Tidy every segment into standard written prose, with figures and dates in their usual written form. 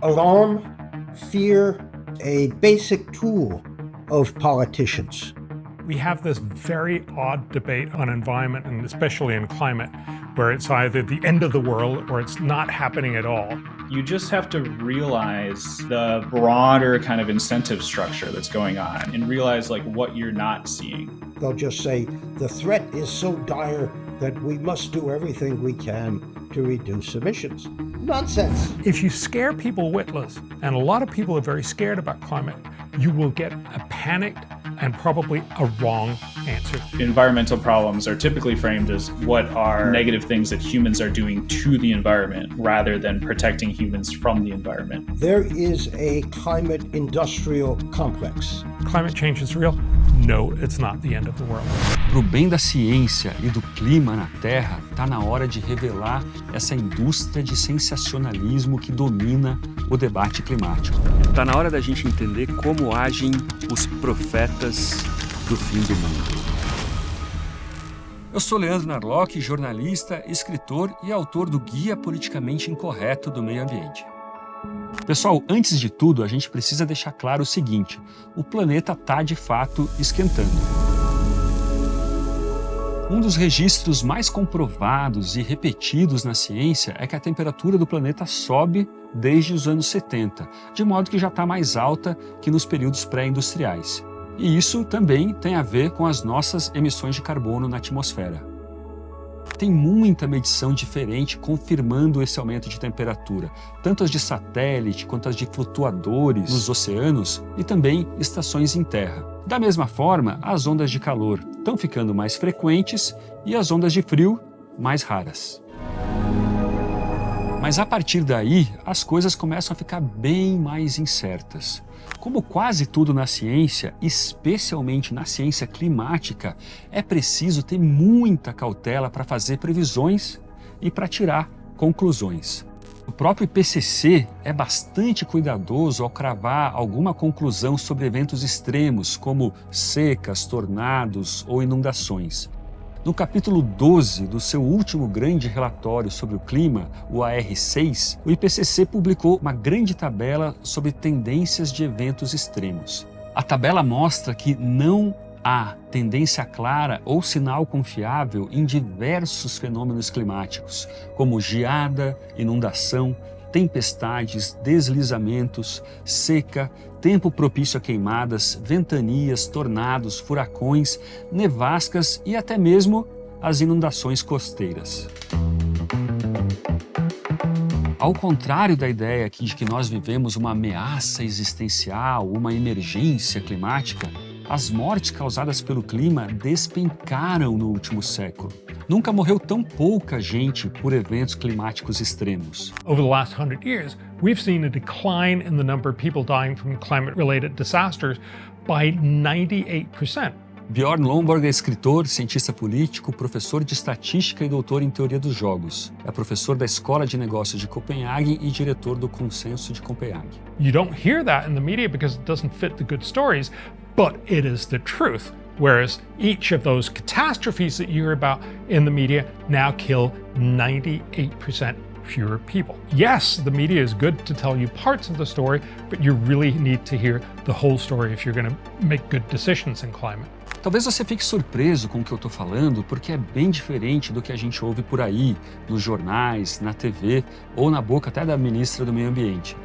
Alarm, fear, a basic tool of politicians. We have this very odd debate on environment, and especially in climate, where it's either the end of the world or it's not happening at all. You just have to realize the broader kind of incentive structure that's going on and realize like what you're not seeing. They'll just say, the threat is so dire that we must do everything we can to reduce emissions. Nonsense. If you scare people witless, and a lot of people are very scared about climate, you will get a panicked and probably a wrong answer. Environmental problems are typically framed as what are negative things that humans are doing to the environment rather than protecting humans from the environment. There is a climate industrial complex. Climate change is real? No, it's not the end of the world. Pro bem da ciência e do clima na Terra, tá na hora de revelar essa indústria de sensacionalismo que domina o debate climático. Tá na hora da gente entender como agem os profetas do fim do mundo. Eu sou Leandro Narlock, jornalista, escritor e autor do Guia Politicamente Incorreto do Meio Ambiente. Pessoal, antes de tudo, a gente precisa deixar claro o seguinte: o planeta está de fato esquentando. Um dos registros mais comprovados e repetidos na ciência é que a temperatura do planeta sobe desde os anos 70, de modo que já está mais alta que nos períodos pré-industriais. E isso também tem a ver com as nossas emissões de carbono na atmosfera. Tem muita medição diferente confirmando esse aumento de temperatura, tanto as de satélite quanto as de flutuadores nos oceanos e também estações em terra. Da mesma forma, as ondas de calor estão ficando mais frequentes e as ondas de frio mais raras. Mas a partir daí, as coisas começam a ficar bem mais incertas. Como quase tudo na ciência, especialmente na ciência climática, é preciso ter muita cautela para fazer previsões e para tirar conclusões. O próprio IPCC é bastante cuidadoso ao cravar alguma conclusão sobre eventos extremos, como secas, tornados ou inundações. No capítulo 12 do seu último grande relatório sobre o clima, o AR6, o IPCC publicou uma grande tabela sobre tendências de eventos extremos. A tabela mostra que não há tendência clara ou sinal confiável em diversos fenômenos climáticos, como geada, inundação, tempestades, deslizamentos, seca, tempo propício a queimadas, ventanias, tornados, furacões, nevascas e até mesmo as inundações costeiras. Ao contrário da ideia aqui de que nós vivemos uma ameaça existencial, uma emergência climática, as mortes causadas pelo clima despencaram no último século. Nunca morreu tão pouca gente por eventos climáticos extremos. Over the last 100 years, we've seen a decline in the number of people dying from climate-related disasters by 98%. Bjorn Lomborg é escritor, cientista político, professor de estatística e doutor em teoria dos jogos. É professor da Escola de Negócios de Copenhague e diretor do Consenso de Copenhague. You don't hear that in the media because it doesn't fit the good stories, but it is the truth. Whereas each of those catastrophes that you hear about in the media now kill 98% fewer people. Yes, the media is good to tell you parts of the story, but you really need to hear the whole story if you're going to make good decisions in climate. Talvez você fique surpreso com o que eu estou falando, porque é bem diferente do que a gente ouve por aí, nos jornais, na TV ou na boca até da ministra do Meio Ambiente.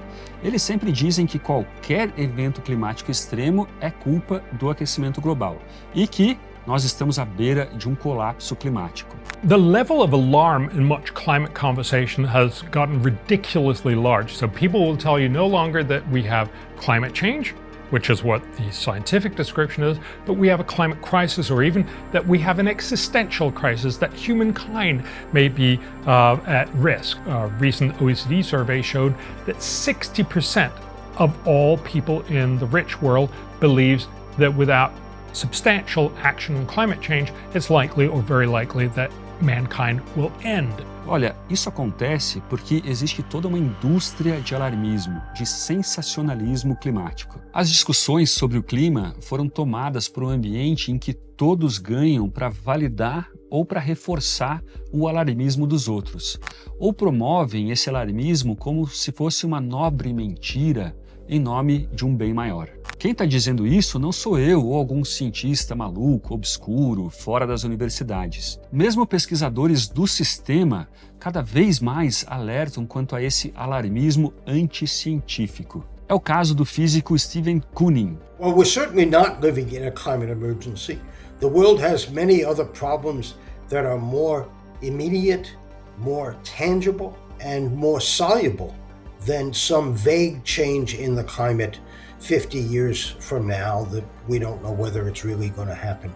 Eles sempre dizem que qualquer evento climático extremo é culpa do aquecimento global e que nós estamos à beira de um colapso climático. The level of alarm in much climate conversation has gotten ridiculously large. So people will tell you no longer that we have climate change, which is what the scientific description is, but we have a climate crisis, or even that we have an existential crisis, that humankind may be at risk. A recent OECD survey showed that 60% of all people in the rich world believes that without substantial action on climate change, it's likely or very likely that mankind will end. Olha, isso acontece porque existe toda uma indústria de alarmismo, de sensacionalismo climático. As discussões sobre o clima foram tomadas por um ambiente em que todos ganham para validar ou para reforçar o alarmismo dos outros, ou promovem esse alarmismo como se fosse uma nobre mentira em nome de um bem maior. Quem está dizendo isso não sou eu ou algum cientista maluco, obscuro, fora das universidades. Mesmo pesquisadores do sistema cada vez mais alertam quanto a esse alarmismo anticientífico. É o caso do físico Stephen Koonin. Well, we're certainly not living in a climate emergency. The world has many other problems that are more immediate, more tangible, and more soluble than some vague change in the climate 50 years from now that we don't know whether it's really going to happen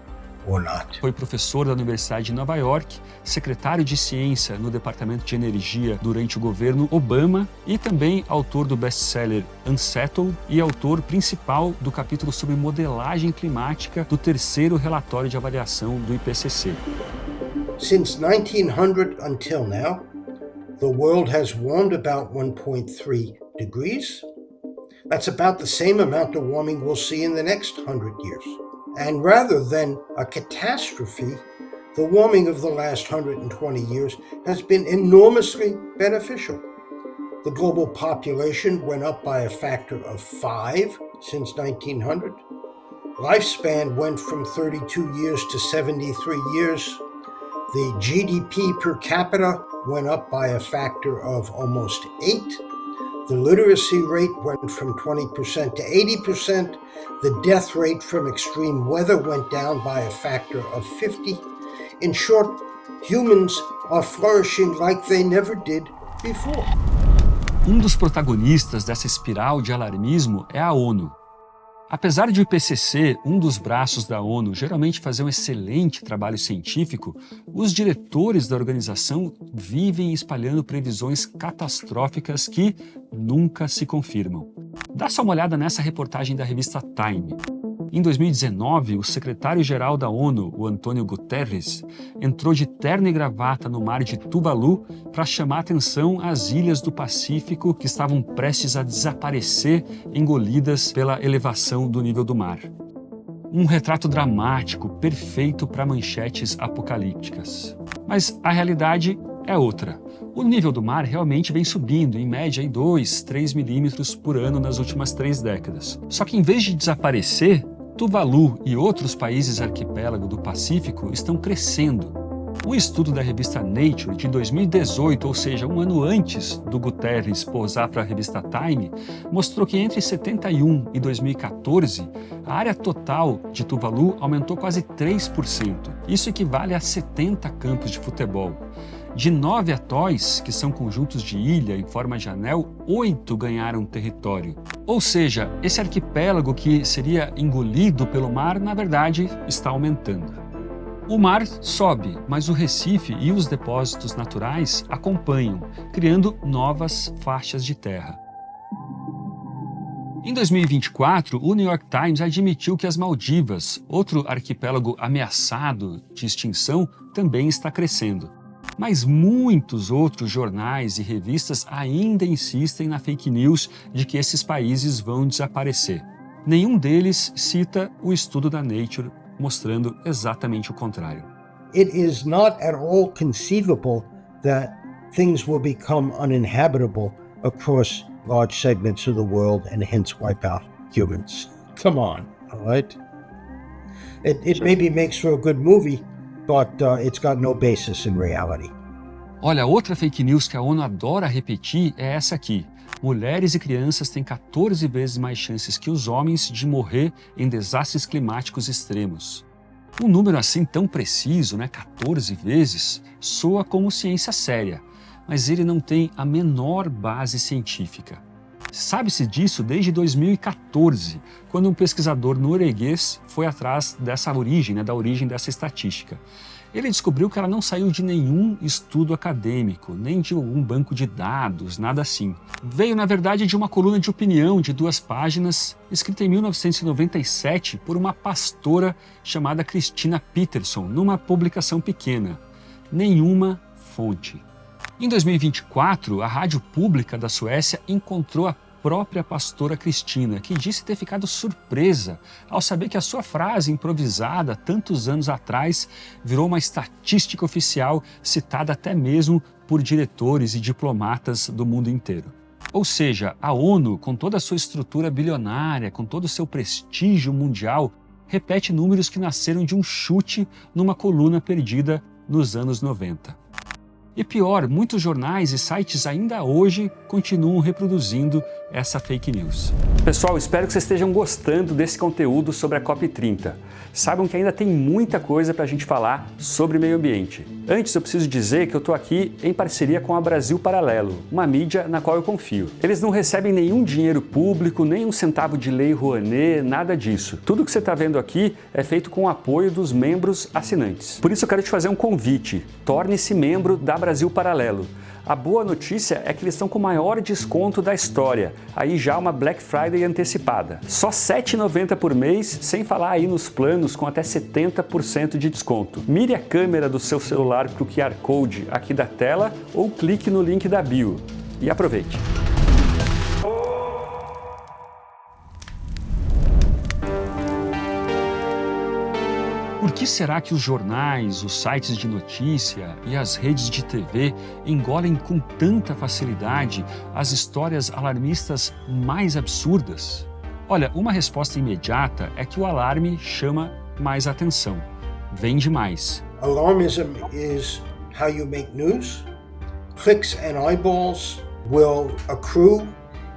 or not. Foi professor da Universidade de Nova York, secretário de ciência no Departamento de Energia durante o governo Obama e também autor do best-seller Unsettled e autor principal do capítulo sobre modelagem climática do terceiro relatório de avaliação do IPCC. Since 1900 until now, the world has warmed about 1.3 degrees. That's about the same amount of warming we'll see in the next 100 years. And rather than a catastrophe, the warming of the last 120 years has been enormously beneficial. The global population went up by a factor of 5 since 1900. Lifespan went from 32 years to 73 years. The GDP per capita went up by a factor of almost 8. The literacy rate went from 20% to 80%. The death rate from extreme weather went down by a factor of 50. In short, humans are flourishing like they never did before. Um dos protagonistas dessa espiral de alarmismo é a ONU. Apesar de o IPCC, um dos braços da ONU, geralmente fazer um excelente trabalho científico, os diretores da organização vivem espalhando previsões catastróficas que nunca se confirmam. Dá só uma olhada nessa reportagem da revista Time. Em 2019, o secretário-geral da ONU, o Antônio Guterres, entrou de terno e gravata no mar de Tuvalu para chamar atenção às ilhas do Pacífico que estavam prestes a desaparecer, engolidas pela elevação do nível do mar. Um retrato dramático, perfeito para manchetes apocalípticas. Mas a realidade é outra. O nível do mar realmente vem subindo, em média em 2, 3 milímetros por ano nas últimas 3 décadas. Só que em vez de desaparecer, Tuvalu e outros países arquipélago do Pacífico estão crescendo. Um estudo da revista Nature de 2018, ou seja, um ano antes do Guterres pousar para a revista Time, mostrou que entre 71 e 2014, a área total de Tuvalu aumentou quase 3%. Isso equivale a 70 campos de futebol. De 9 atóis, que são conjuntos de ilha em forma de anel, 8 ganharam território. Ou seja, esse arquipélago que seria engolido pelo mar, na verdade, está aumentando. O mar sobe, mas o Recife e os depósitos naturais acompanham, criando novas faixas de terra. Em 2024, o New York Times admitiu que as Maldivas, outro arquipélago ameaçado de extinção, também está crescendo. Mas muitos outros jornais e revistas ainda insistem na fake news de que esses países vão desaparecer. Nenhum deles cita o estudo da Nature, mostrando exatamente o contrário. It is not at all conceivable that things will become uninhabitable across large segments of the world and hence wipe out humans. Come on, all right? It maybe makes for a good movie, but it's got no basis in reality. Olha, outra fake news que a ONU adora repetir é essa aqui. Mulheres e crianças têm 14 vezes mais chances que os homens de morrer em desastres climáticos extremos. Um número assim tão preciso, 14 vezes, soa como ciência séria, mas ele não tem a menor base científica. Sabe-se disso desde 2014, quando um pesquisador norueguês foi atrás dessa origem, da origem dessa estatística. Ele descobriu que ela não saiu de nenhum estudo acadêmico, nem de algum banco de dados, nada assim. Veio, na verdade, de uma coluna de opinião de 2 páginas, escrita em 1997 por uma pastora chamada Christina Peterson, numa publicação pequena. Nenhuma fonte. Em 2024, a rádio pública da Suécia encontrou a própria pastora Cristina, que disse ter ficado surpresa ao saber que a sua frase improvisada tantos anos atrás virou uma estatística oficial citada até mesmo por diretores e diplomatas do mundo inteiro. Ou seja, a ONU, com toda a sua estrutura bilionária, com todo o seu prestígio mundial, repete números que nasceram de um chute numa coluna perdida nos anos 90. E pior, muitos jornais e sites ainda hoje continuam reproduzindo essa fake news. Pessoal, espero que vocês estejam gostando desse conteúdo sobre a COP30. Saibam que ainda tem muita coisa para a gente falar sobre meio ambiente. Antes, eu preciso dizer que eu estou aqui em parceria com a Brasil Paralelo, uma mídia na qual eu confio. Eles não recebem nenhum dinheiro público, nem um centavo de lei Rouanet, nada disso. Tudo que você está vendo aqui é feito com o apoio dos membros assinantes. Por isso eu quero te fazer um convite. Torne-se membro da Brasil Paralelo. A boa notícia é que eles estão com o maior desconto da história, aí já uma Black Friday antecipada. Só R$ 7,90 por mês, sem falar aí nos planos com até 70% de desconto. Mire a câmera do seu celular para o QR Code aqui da tela ou clique no link da bio e aproveite. Por que será que os jornais, os sites de notícia e as redes de TV engolem com tanta facilidade as histórias alarmistas mais absurdas? Olha, uma resposta imediata é que o alarme chama mais atenção, vende mais. Alarmism is how you make news. Clicks and eyeballs will accrue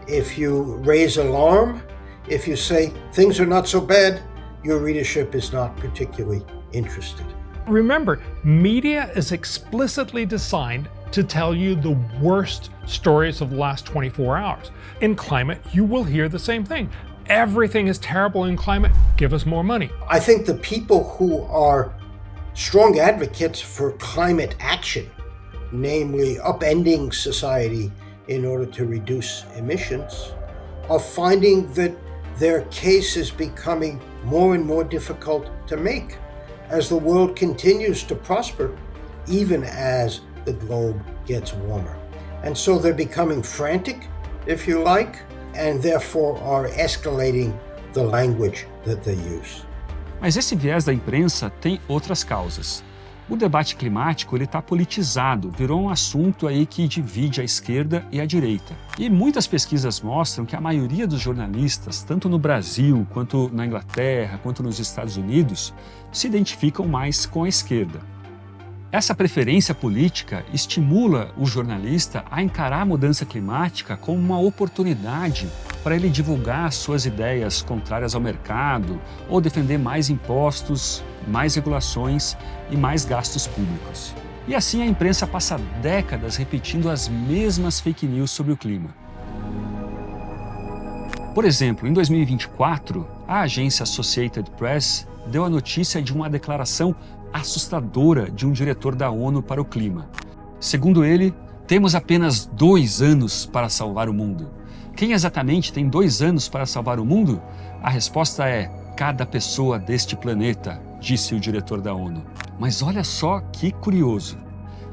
if you raise alarm. If you say things are not so bad, your readership is not particularly interested. Remember, media is explicitly designed to tell you the worst stories of the last 24 hours. In climate, you will hear the same thing. Everything is terrible in climate, give us more money. I think the people who are strong advocates for climate action, namely upending society in order to reduce emissions, are finding that their case is becoming more and more difficult to make as the world continues to prosper, even as the globe gets warmer. And so they're becoming frantic, if you like, and therefore are escalating the language that they use. Mas esse viés da imprensa tem outras causas. O debate climático está politizado, virou um assunto aí que divide a esquerda e a direita. E muitas pesquisas mostram que a maioria dos jornalistas, tanto no Brasil, quanto na Inglaterra, quanto nos Estados Unidos, se identificam mais com a esquerda. Essa preferência política estimula o jornalista a encarar a mudança climática como uma oportunidade para ele divulgar suas ideias contrárias ao mercado ou defender mais impostos, mais regulações e mais gastos públicos. E assim a imprensa passa décadas repetindo as mesmas fake news sobre o clima. Por exemplo, em 2024, a agência Associated Press deu a notícia de uma declaração assustadora de um diretor da ONU para o clima. Segundo ele, temos apenas 2 anos para salvar o mundo. Quem exatamente tem 2 anos para salvar o mundo? A resposta é cada pessoa deste planeta, disse o diretor da ONU. Mas olha só que curioso.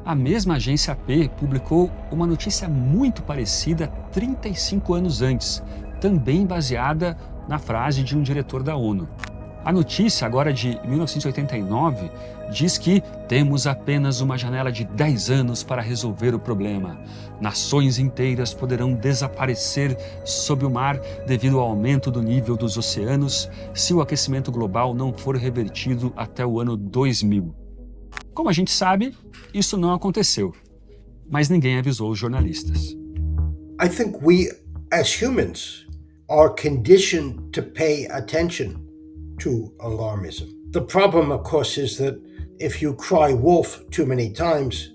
A mesma agência AP publicou uma notícia muito parecida 35 anos antes, também baseada na frase de um diretor da ONU. A notícia, agora de 1989, diz que temos apenas uma janela de 10 anos para resolver o problema. Nações inteiras poderão desaparecer sob o mar devido ao aumento do nível dos oceanos se o aquecimento global não for revertido até o ano 2000. Como a gente sabe, isso não aconteceu, mas ninguém avisou os jornalistas. I think we, as humans, are conditioned to pay attention to alarmism. The problem, of course, is that if you cry wolf too many times,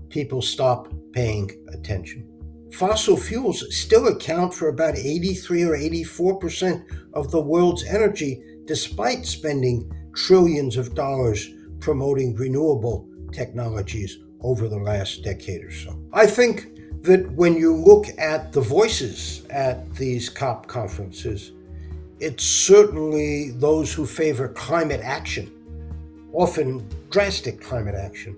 people stop paying attention. Fossil fuels still account for about 83 or 84% of the world's energy, despite spending trillions of dollars promoting renewable technologies over the last decade or so. I think that when you look at the voices at these COP conferences, it's certainly those who favor climate action, often drastic climate action,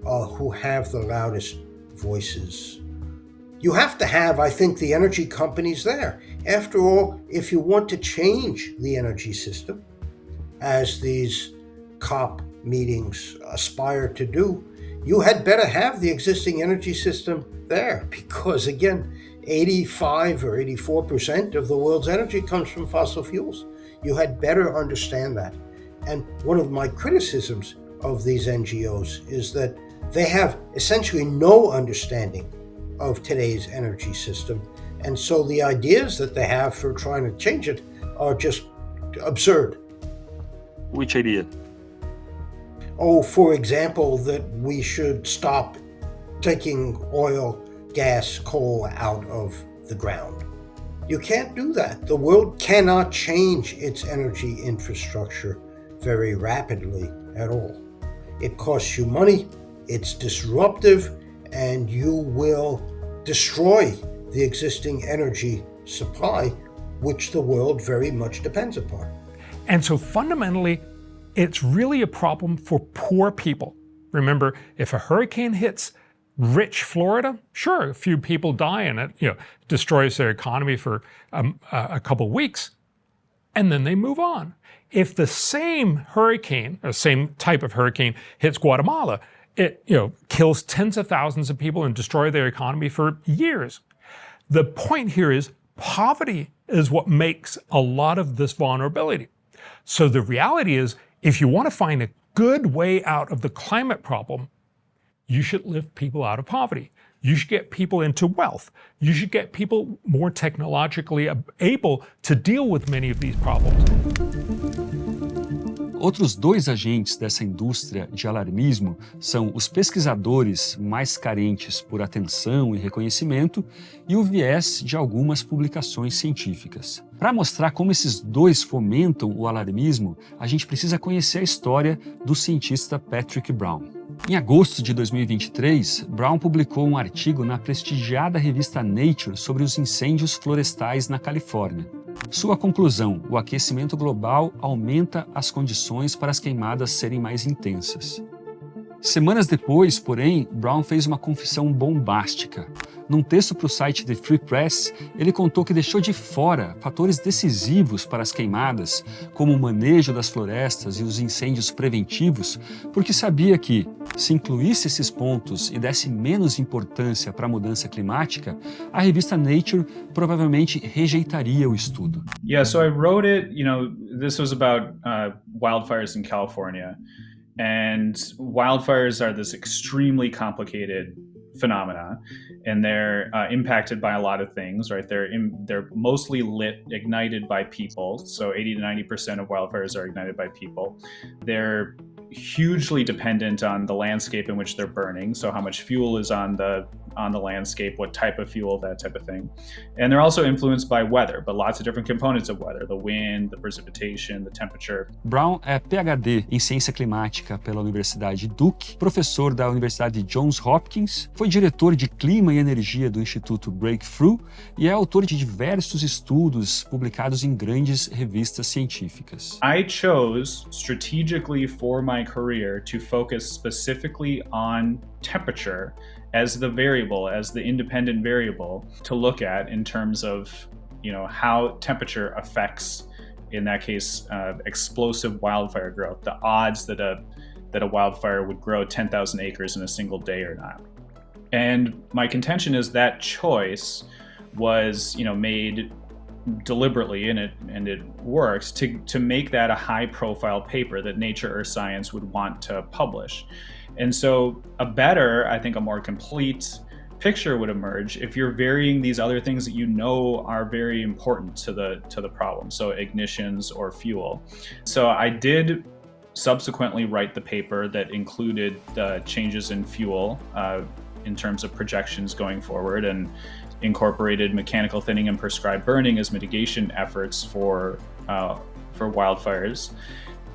who have the loudest voices. You have to have, I think, the energy companies there. After all, if you want to change the energy system, as these COP meetings aspire to do, you had better have the existing energy system there because, again, 85 or 84% of the world's energy comes from fossil fuels. You had better understand that. And one of my criticisms of these NGOs is that they have essentially no understanding of today's energy system. And so the ideas that they have for trying to change it are just absurd. Which idea? Oh, for example, that we should stop taking oil, gas, coal out of the ground. You can't do that. The world cannot change its energy infrastructure very rapidly at all. It costs you money, it's disruptive, and you will destroy the existing energy supply, which the world very much depends upon. And so fundamentally, it's really a problem for poor people. Remember, if a hurricane hits rich Florida, sure, a few people die and it destroys their economy for a couple of weeks, and then they move on. If the same hurricane, or same type of hurricane, hits Guatemala, it kills tens of thousands of people and destroys their economy for years. The point here is poverty is what makes a lot of this vulnerability. So the reality is, if you want to find a good way out of the climate problem, you should lift people out of poverty. You should get people into wealth. You should get people more technologically able to deal with many of these problems. Outros dois agentes dessa indústria de alarmismo são os pesquisadores mais carentes por atenção e reconhecimento e o viés de algumas publicações científicas. Para mostrar como esses dois fomentam o alarmismo, a gente precisa conhecer a história do cientista Patrick Brown. Em agosto de 2023, Brown publicou um artigo na prestigiada revista Nature sobre os incêndios florestais na Califórnia. Sua conclusão: o aquecimento global aumenta as condições para as queimadas serem mais intensas. Semanas depois, porém, Brown fez uma confissão bombástica. Num texto para o site The Free Press, ele contou que deixou de fora fatores decisivos para as queimadas, como o manejo das florestas e os incêndios preventivos, porque sabia que, se incluísse esses pontos e desse menos importância para a mudança climática, a revista Nature provavelmente rejeitaria o estudo. Yeah, so I wrote it, this was about wildfires in California. And wildfires are this extremely complicated phenomena, and they're impacted by a lot of things, right? They're mostly ignited by people. So 80 to 90% of wildfires are ignited by people. They're hugely dependent on the landscape in which they're burning. So how much fuel is on the landscape, what type of fuel, that type of thing. And they're also influenced by weather, but lots of different components of weather, the wind, the precipitation, the temperature. Brown é PhD em Ciência Climática pela Universidade Duke, professor da Universidade Johns Hopkins, foi diretor de Clima e Energia do Instituto Breakthrough e é autor de diversos estudos publicados em grandes revistas científicas. I chose strategically for my career to focus specifically on temperature as the variable, as the independent variable to look at in terms of, how temperature affects, in that case, explosive wildfire growth, the odds that a wildfire would grow 10,000 acres in a single day or not. And my contention is that choice was, made deliberately, and it works to make that a high-profile paper that Nature or Science would want to publish. And so I think a more complete picture would emerge if you're varying these other things that are very important to the problem, so ignitions or fuel. So I did subsequently write the paper that included the changes in fuel in terms of projections going forward, and incorporated mechanical thinning and prescribed burning as mitigation efforts for wildfires.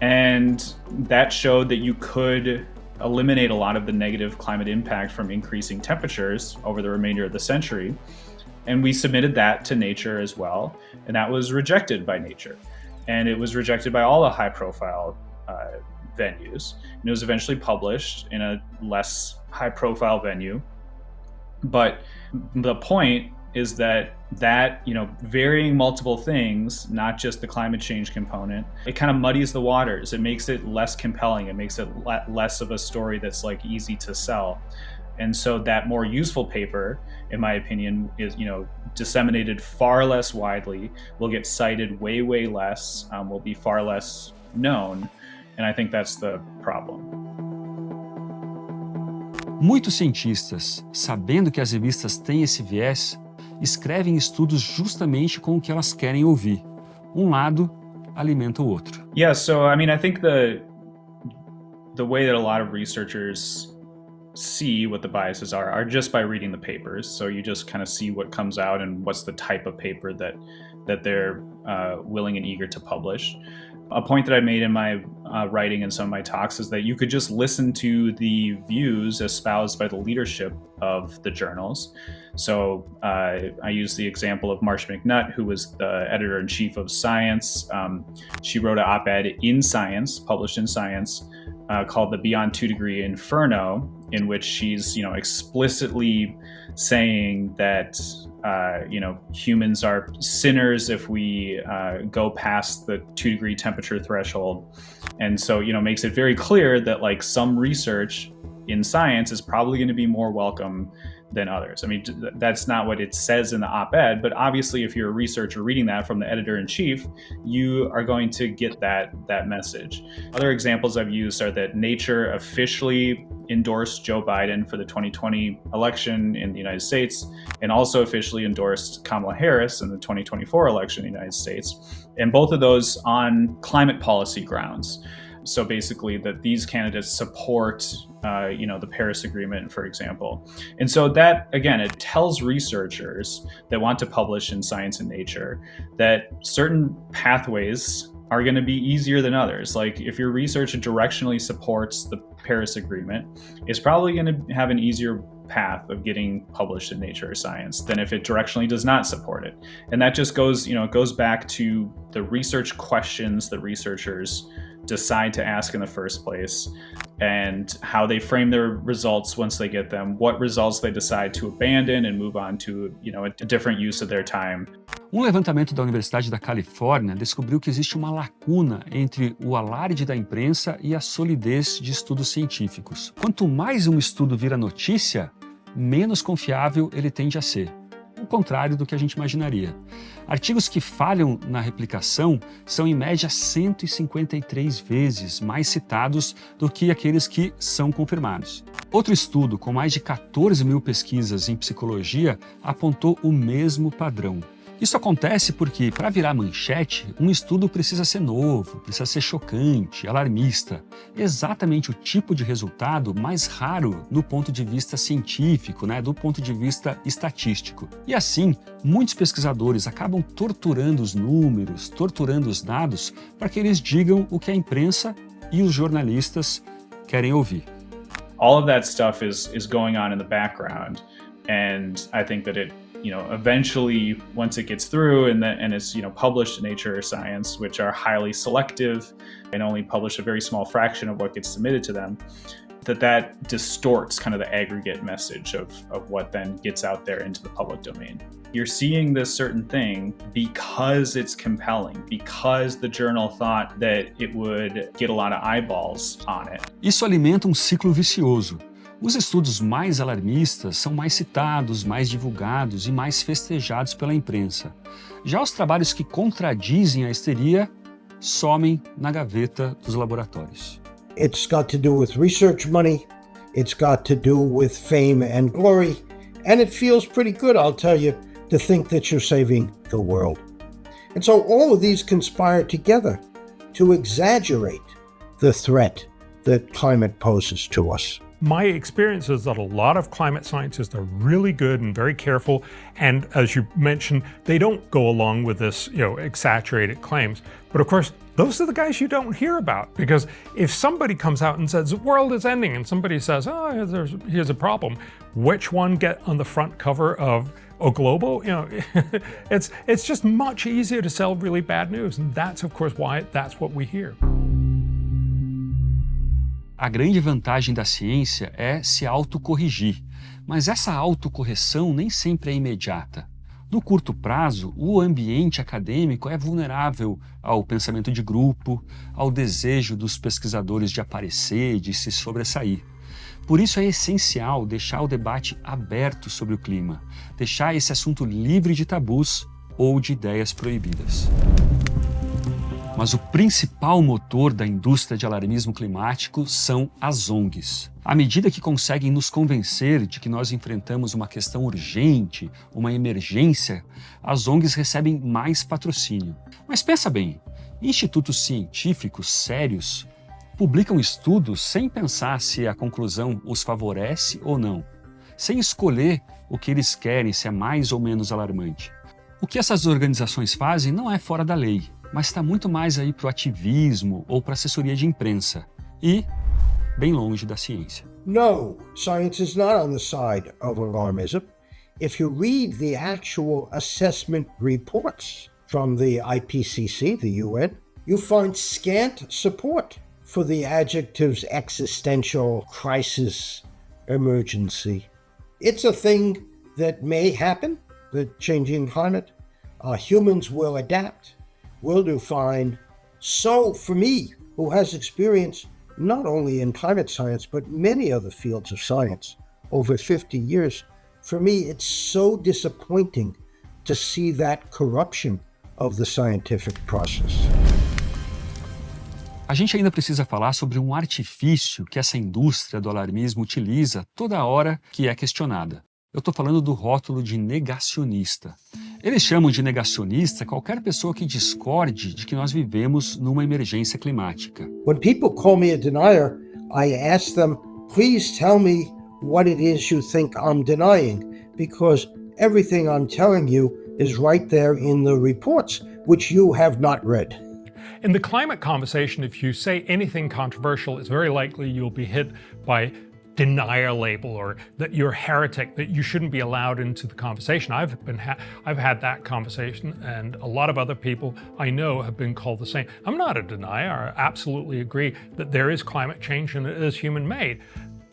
And that showed that you could eliminate a lot of the negative climate impact from increasing temperatures over the remainder of the century. And we submitted that to Nature as well, and that was rejected by Nature. And it was rejected by all the high-profile venues. And it was eventually published in a less high-profile venue. But The point is that varying multiple things, not just the climate change component, it kind of muddies the waters. It makes it less compelling. It makes it less of a story that's like easy to sell. And so that more useful paper, in my opinion, is disseminated far less widely, will get cited way less, will be far less known, and I think that's the problem. Muitos cientistas, sabendo que as revistas têm esse viés, escrevem estudos justamente com o que elas querem ouvir. Um lado alimenta o outro. Yeah, so I think the way that a lot of researchers see what the biases are just by reading the papers. So you just kind of see what comes out and what's the type of paper that they're willing and eager to publish. A point that I made in my writing and some of my talks is that you could just listen to the views espoused by the leadership of the journals. So I use the example of Marsha McNutt, who was the editor-in-chief of Science. She wrote an op-ed in Science, published in Science, called The Beyond 2 Degree Inferno, in which she's explicitly saying that humans are sinners if we go past the 2-degree temperature threshold, and so makes it very clear that like some research in science is probably going to be more welcome than others. I mean, that's not what it says in the op-ed, but obviously if you're a researcher reading that from the editor-in-chief, you are going to get that message. Other examples I've used are that Nature officially endorsed Joe Biden for the 2020 election in the United States, and also officially endorsed Kamala Harris in the 2024 election in the United States, and both of those on climate policy grounds. So basically that these candidates support the Paris Agreement, for example. And so that, again, it tells researchers that want to publish in Science and Nature that certain pathways are going to be easier than others. Like if your research directionally supports the Paris Agreement, it's probably going to have an easier path of getting published in Nature or Science than if it directionally does not support it. And that just goes, it goes back to the research questions that researchers decide to ask in the first place, and how they frame their results once they get them, what results they decide to abandon and move on to, a different use of their time. Levantamento da Universidade da Califórnia descobriu que existe uma lacuna entre o alarde da imprensa e a solidez de estudos científicos. Quanto mais um estudo vira notícia, menos confiável ele tende a ser. O contrário do que a gente imaginaria. Artigos que falham na replicação são, em média, 153 vezes mais citados do que aqueles que são confirmados. Outro estudo, com mais de 14 mil pesquisas em psicologia, apontou o mesmo padrão. Isso acontece porque, para virar manchete, um estudo precisa ser novo, precisa ser chocante, alarmista. Exatamente o tipo de resultado mais raro no ponto de vista científico, do ponto de vista estatístico. E assim, muitos pesquisadores acabam torturando os números, torturando os dados, para que eles digam o que a imprensa e os jornalistas querem ouvir. All of that stuff is going on in the background, and I think that it eventually, once it gets through and it's published in Nature or Science, which are highly selective and only publish a very small fraction of what gets submitted to them, that distorts kind of the aggregate message of what then gets out there into the public domain. You're seeing this certain thing because it's compelling, because the journal thought that it would get a lot of eyeballs on it. Isso alimenta ciclo vicioso. Os estudos mais alarmistas são mais citados, mais divulgados e mais festejados pela imprensa. Já os trabalhos que contradizem a histeria somem na gaveta dos laboratórios. It's got to do with research money, it's got to do with fame and glory, and it feels pretty good, I'll tell you, to think that you're saving the world. And so all of these conspire together to exaggerate the threat that climate poses to us. My experience is that a lot of climate scientists are really good and very careful, and as you mentioned, they don't go along with this, exaggerated claims. But of course, those are the guys you don't hear about, because if somebody comes out and says the world is ending, and somebody says, here's a problem, which one get on the front cover of O Globo? It's just much easier to sell really bad news, and that's of course why that's what we hear. A grande vantagem da ciência é se autocorrigir, mas essa autocorreção nem sempre é imediata. No curto prazo, o ambiente acadêmico é vulnerável ao pensamento de grupo, ao desejo dos pesquisadores de aparecer, de se sobressair. Por isso é essencial deixar o debate aberto sobre o clima, deixar esse assunto livre de tabus ou de ideias proibidas. Mas o principal motor da indústria de alarmismo climático são as ONGs. À medida que conseguem nos convencer de que nós enfrentamos uma questão urgente, uma emergência, as ONGs recebem mais patrocínio. Mas pensa bem, institutos científicos sérios publicam estudos sem pensar se a conclusão os favorece ou não, sem escolher o que eles querem, se é mais ou menos alarmante. O que essas organizações fazem não é fora da lei, mas está muito mais aí para o ativismo ou para a assessoria de imprensa e bem longe da ciência. No, science is not on the side of alarmism. If you read the actual assessment reports from the IPCC, the UN, you find scant support for the adjectives existential, crisis, emergency. It's a thing that may happen, the changing climate. Humans will adapt. Will do fine. So for me, who has experience not only in climate science, but many other fields of science over 50 years, for me it's so disappointing to see that corruption of the scientific process. A gente ainda precisa falar sobre um artifício que essa indústria do alarmismo utiliza toda hora que é questionada. Eu estou falando do rótulo de negacionista. Eles chamam de negacionista qualquer pessoa que discorde de que nós vivemos numa emergência climática. When people call me a denier, I ask them, please tell me what it is you think I'm denying, because everything I'm telling you is right there in the reports, which you have not read. In the climate conversation, if you say anything controversial, it's very likely you'll be hit by denier label or that you're a heretic, that you shouldn't be allowed into the conversation. I've had that conversation, and a lot of other people I know have been called the same. I'm not a denier. I absolutely agree that there is climate change and it is human-made.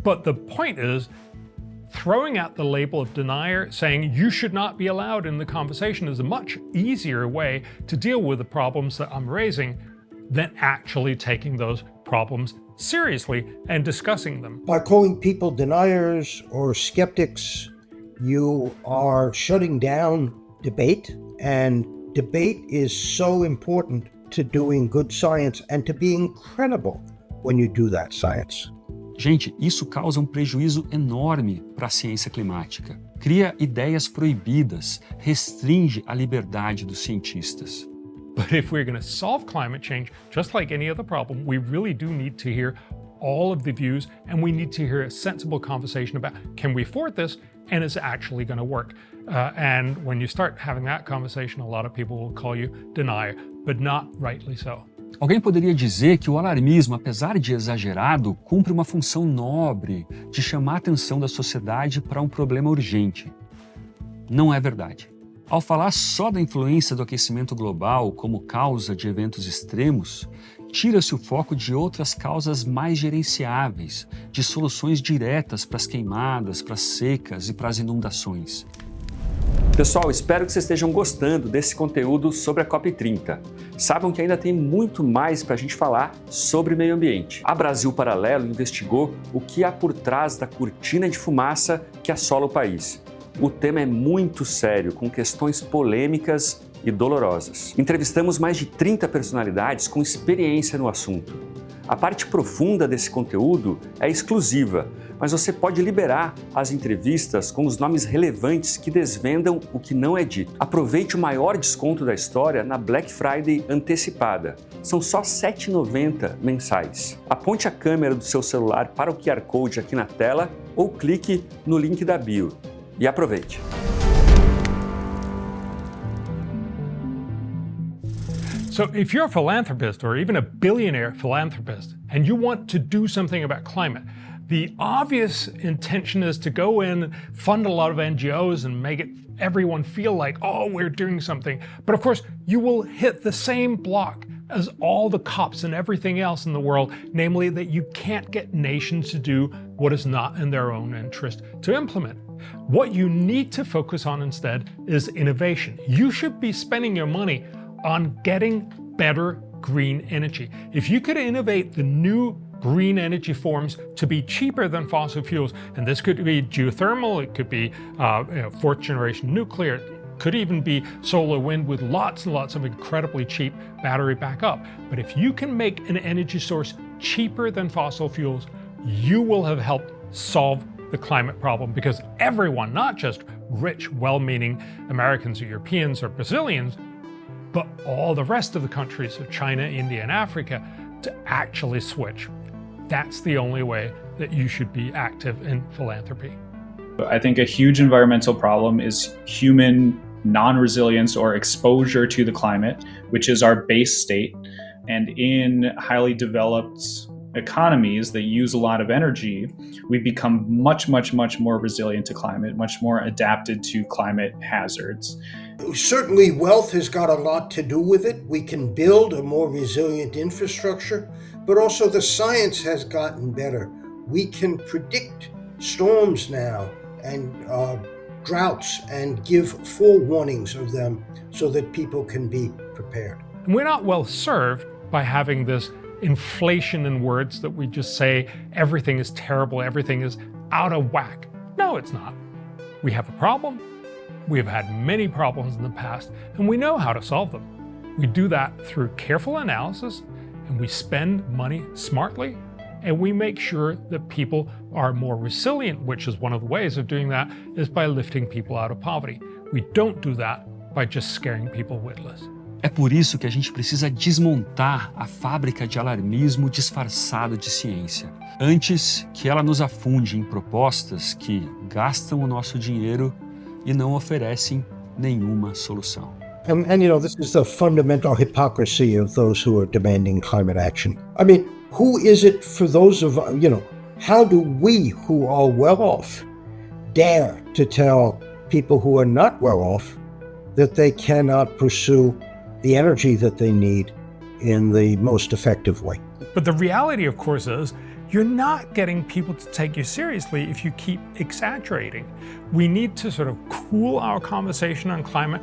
But the point is, throwing out the label of denier, saying you should not be allowed in the conversation, is a much easier way to deal with the problems that I'm raising than actually taking those problems seriously and discussing them. By calling people deniers or skeptics, you are shutting down debate, and debate is so important to doing good science and to being credible when you do that science. Gente, isso causa um prejuízo enorme para a ciência climática. Cria ideias proibidas, restringe a liberdade dos cientistas. But if we're going to solve climate change, just like any other problem, we really do need to hear all of the views, and we need to hear a sensible conversation about, can we afford this, and is it actually going to work? And when you start having that conversation, a lot of people will call you denier, but not rightly so. Alguém poderia dizer que o alarmismo, apesar de exagerado, cumpre uma função nobre de chamar a atenção da sociedade para um problema urgente. Não é verdade. Ao falar só da influência do aquecimento global como causa de eventos extremos, tira-se o foco de outras causas mais gerenciáveis, de soluções diretas para as queimadas, para as secas e para as inundações. Pessoal, espero que vocês estejam gostando desse conteúdo sobre a COP30. Saibam que ainda tem muito mais para a gente falar sobre meio ambiente. A Brasil Paralelo investigou o que há por trás da cortina de fumaça que assola o país. O tema é muito sério, com questões polêmicas e dolorosas. Entrevistamos mais de 30 personalidades com experiência no assunto. A parte profunda desse conteúdo é exclusiva, mas você pode liberar as entrevistas com os nomes relevantes que desvendam o que não é dito. Aproveite o maior desconto da história na Black Friday antecipada. São só R$ 7,90 mensais. Aponte a câmera do seu celular para o QR Code aqui na tela ou clique no link da bio. E aproveite! So if you're a philanthropist or even a billionaire philanthropist and you want to do something about climate, the obvious intention is to go in, fund a lot of NGOs and make everyone feel like, oh, we're doing something. But of course, you will hit the same block as all the COPs and everything else in the world, namely that you can't get nations to do what is not in their own interest to implement. What you need to focus on instead is innovation. You should be spending your money on getting better green energy. If you could innovate the new green energy forms to be cheaper than fossil fuels, and this could be geothermal, it could be fourth generation nuclear, could even be solar wind with lots and lots of incredibly cheap battery backup. But if you can make an energy source cheaper than fossil fuels, you will have helped solve the climate problem, because everyone, not just rich, well-meaning Americans or Europeans or Brazilians, but all the rest of the countries of China, India, and Africa, to actually switch. That's the only way that you should be active in philanthropy. I think a huge environmental problem is human non-resilience or exposure to the climate, which is our base state. And in highly developed economies that use a lot of energy, we become much more resilient to climate, much more adapted to climate hazards. Certainly, wealth has got a lot to do with it. We can build a more resilient infrastructure, but also the science has gotten better. We can predict storms now and droughts and give forewarnings of them so that people can be prepared. And we're not well served by having this inflation in words that we just say everything is terrible, everything is out of whack. No, it's not. We have a problem. We have had many problems in the past, and we know how to solve them. We do that through careful analysis, and we spend money smartly, and we make sure that people are more resilient, which is one of the ways of doing that is by lifting people out of poverty. We don't do that by just scaring people witless. É por isso que a gente precisa desmontar a fábrica de alarmismo disfarçado de ciência, antes que ela nos afunde em propostas que gastam o nosso dinheiro e não oferecem nenhuma solução. And this is the fundamental hypocrisy of those who are demanding climate action. I mean, who is it for those of, how do we who are well off dare to tell people who are not well off that they cannot pursue the energy that they need in the most effective way? But the reality, of course, is you're not getting people to take you seriously if you keep exaggerating. We need to sort of cool our conversation on climate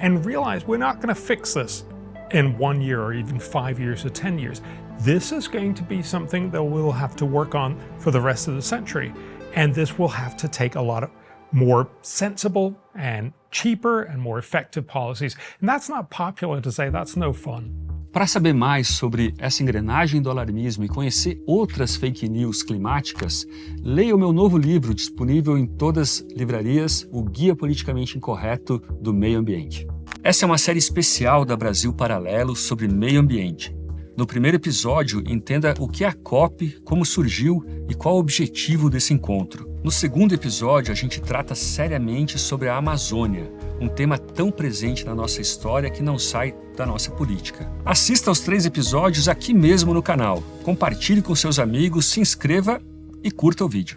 and realize we're not going to fix this in 1 year or even 5 years or 10 years. This is going to be something that we'll have to work on for the rest of the century. And this will have to take a lot of more sensible and cheaper and more effective policies. And that's not popular to say, that's no fun. Para saber mais sobre essa engrenagem do alarmismo e conhecer outras fake news climáticas, leia o meu novo livro disponível em todas as livrarias, O Guia Politicamente Incorreto do Meio Ambiente. Essa é uma série especial da Brasil Paralelo sobre meio ambiente. No primeiro episódio, entenda o que é a COP, como surgiu e qual o objetivo desse encontro. No segundo episódio, a gente trata seriamente sobre a Amazônia, um tema tão presente na nossa história que não sai da nossa política. Assista aos 3 episódios aqui mesmo no canal, compartilhe com seus amigos, se inscreva e curta o vídeo.